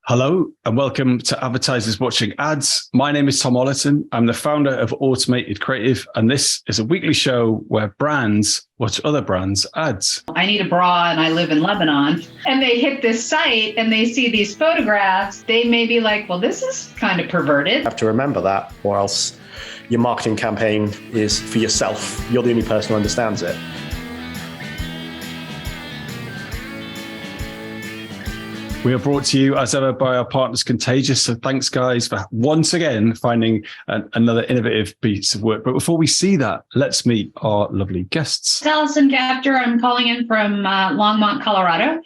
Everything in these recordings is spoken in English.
Hello and welcome to Advertisers Watching Ads. My name is Tom Ollerton. I'm the founder of Automated Creative, and this is a weekly show where brands watch other brands' ads. I need a bra and I live in Lebanon, and they hit this site and they see these photographs. They may be like, well, this is kind of perverted. You have to remember that, or else your marketing campaign is for yourself. You're the only person who understands it. We are brought to you as ever by our partners Contagious. So thanks guys for once again finding another innovative piece of work. But before we see that, let's meet our lovely guests. It's Allison Gafter. I'm calling in from Longmont, Colorado.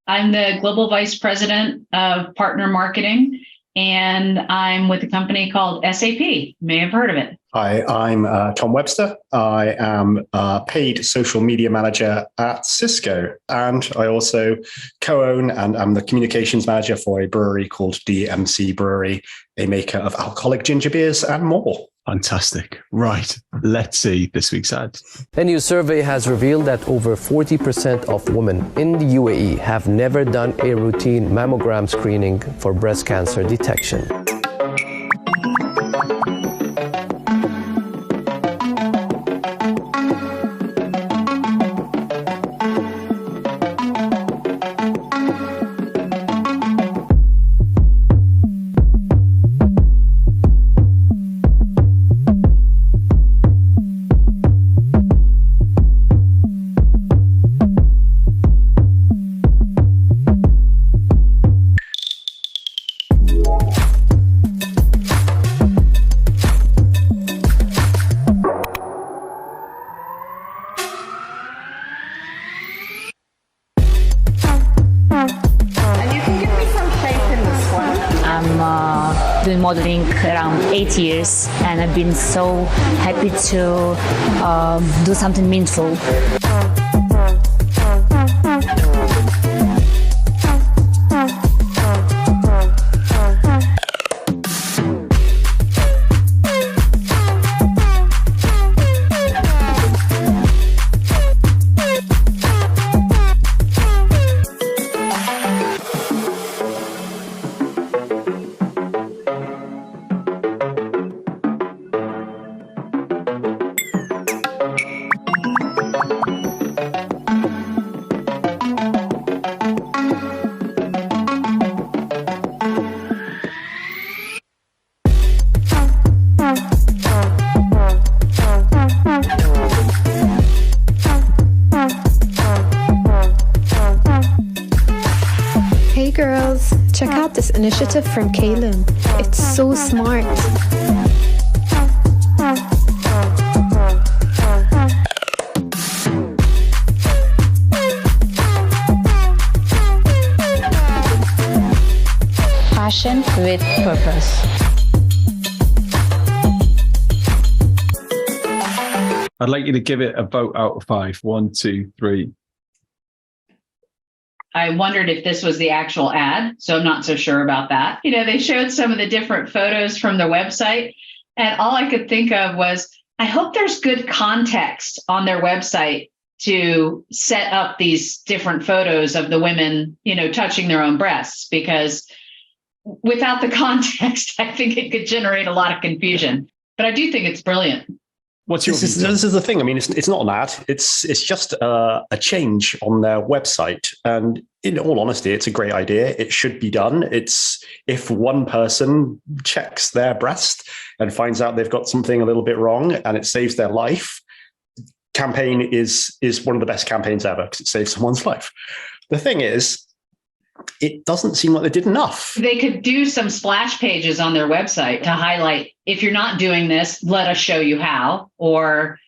I'm the Global Vice President of Partner Marketing, and I'm with a company called SAP. You may have heard of it. Hi, I'm Tom Webster. I am a paid social media manager at Cisco, and I also co-own and I'm the communications manager for a brewery called DMC Brewery, a maker of alcoholic ginger beers and more. Fantastic. Right. Let's see this week's ad. A new survey has revealed that over 40% of women in the UAE have never done a routine mammogram screening for breast cancer detection. Doing modeling around 8 years, and I've been so happy to do something meaningful. Hey girls, check out this initiative from K-Lynn. It's so smart. Passion with purpose. I'd like you to give it a vote out of 5. 1, 2, 3. I wondered if this was the actual ad, so I'm not so sure about that. You know, they showed some of the different photos from their website, and all I could think of was, I hope there's good context on their website to set up these different photos of the women, you know, touching their own breasts, because without the context, I think it could generate a lot of confusion. But I do think it's brilliant. What's your This is the thing. I mean, it's not an ad. It's just a change on their website. And in all honesty, it's a great idea. It should be done. It's if one person checks their breast and finds out they've got something a little bit wrong and it saves their life, campaign is one of the best campaigns ever because it saves someone's life. The thing is, it doesn't seem like they did enough. They could do some splash pages on their website to highlight, if you're not doing this, let us show you how. Or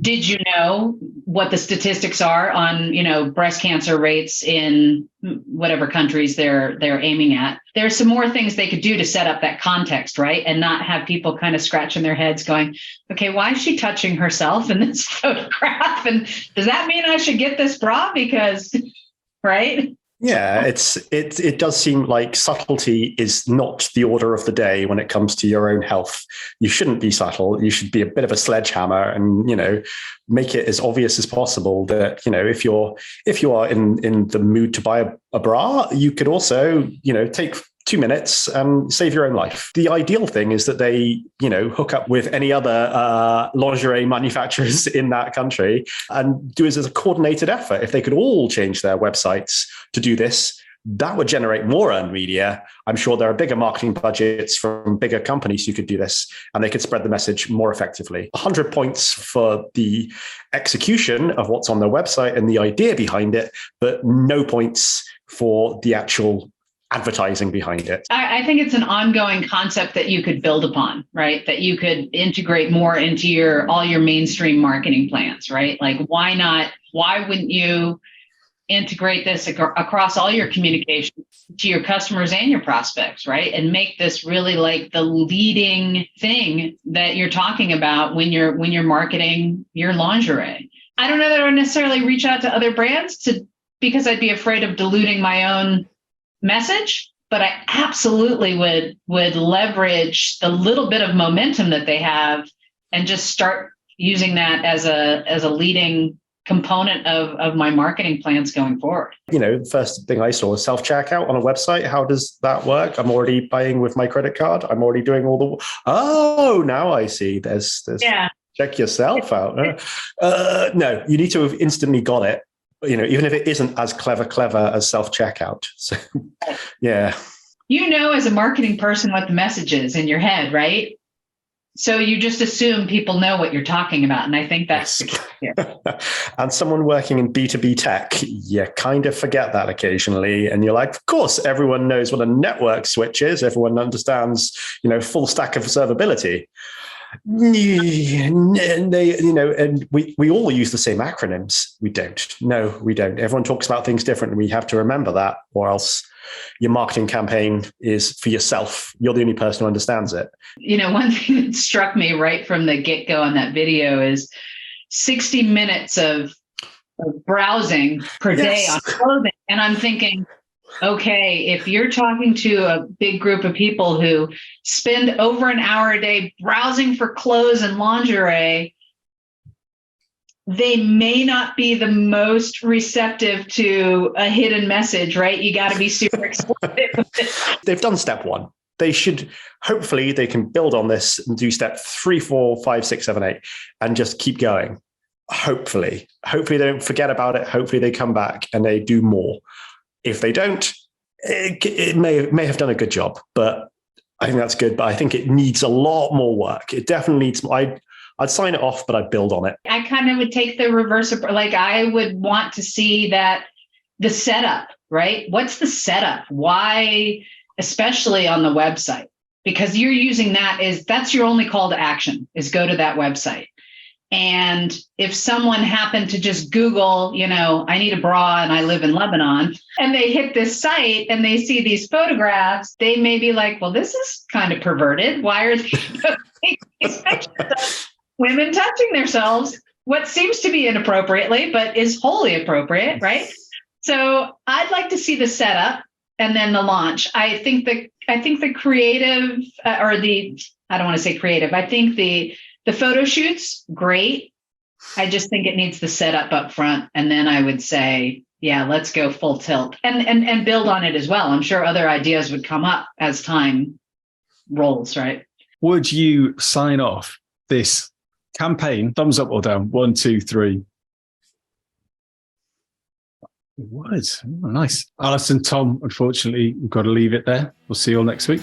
did you know what the statistics are on, you know, breast cancer rates in whatever countries they're aiming at? There's some more things they could do to set up that context, right? And not have people kind of scratching their heads going, okay, why is she touching herself in this photograph? And does that mean I should get this bra? Because, right? Yeah, it does seem like subtlety is not the order of the day when it comes to your own health. You shouldn't be subtle. You should be a bit of a sledgehammer and, you know, make it as obvious as possible that, you know, if you are in the mood to buy a bra, you could also, you know, take 2 minutes and save your own life. The ideal thing is that they, hook up with any other lingerie manufacturers in that country and do it as a coordinated effort. If they could all change their websites to do this, that would generate more earned media. I'm sure there are bigger marketing budgets from bigger companies who could do this, and they could spread the message more effectively. 100 points for the execution of what's on their website and the idea behind it, but no points for the actual advertising behind it. I think it's an ongoing concept that you could build upon, right? That you could integrate more into all your mainstream marketing plans, right? Like, why wouldn't you integrate this across all your communications to your customers and your prospects, right? And make this really like the leading thing that you're talking about when you're marketing your lingerie. I don't know that I would necessarily reach out to other brands because I'd be afraid of diluting my own message, but I absolutely would leverage the little bit of momentum that they have and just start using that as a leading component of my marketing plans going forward. The first thing I saw was self-checkout on a website. How does that work? I'm already buying with my credit card. I'm already doing now I see. There's check yourself out. No, you need to have instantly got it. Even if it isn't as clever as self-checkout. So, yeah. As a marketing person what the message is in your head, right? So you just assume people know what you're talking about. And I think that's And someone working in B2B tech, you kind of forget that occasionally. And you're like, of course, everyone knows what a network switch is. Everyone understands, full stack of observability. And we all use the same acronyms. We don't. No, we don't. Everyone talks about things differently. We have to remember that, or else your marketing campaign is for yourself. You're the only person who understands it. One thing that struck me right from the get-go on that video is 60 minutes of browsing per day on clothing. And I'm thinking, okay, if you're talking to a big group of people who spend over an hour a day browsing for clothes and lingerie, they may not be the most receptive to a hidden message, right? You got to be super explicit. They've done step one. Hopefully they can build on this and do step 3, 4, 5, 6, 7, 8, and just keep going. Hopefully they don't forget about it. Hopefully they come back and they do more. If they don't, it may have done a good job, but I think that's good. But I think it needs a lot more work. It definitely needs. I'd sign it off, but I'd build on it. I kind of would take the reverse. Like, I would want to see that the setup, right? What's the setup? Why, especially on the website? Because you're using that's your only call to action is go to that website. And if someone happened to just Google, I need a bra and I live in Lebanon, and they hit this site and they see these photographs, they may be like, well, this is kind of perverted. Why are these pictures of women touching themselves? What seems to be inappropriately, but is wholly appropriate, right? So I'd like to see the setup and then the launch. I think the creative I don't want to say creative. I think the photo shoots, great. I just think it needs the setup up front. And then I would say, let's go full tilt and build on it as well. I'm sure other ideas would come up as time rolls, right? Would you sign off this campaign? Thumbs up or down? 1, 2, 3. It would. Oh, nice. Alison, Tom, unfortunately, we've got to leave it there. We'll see you all next week.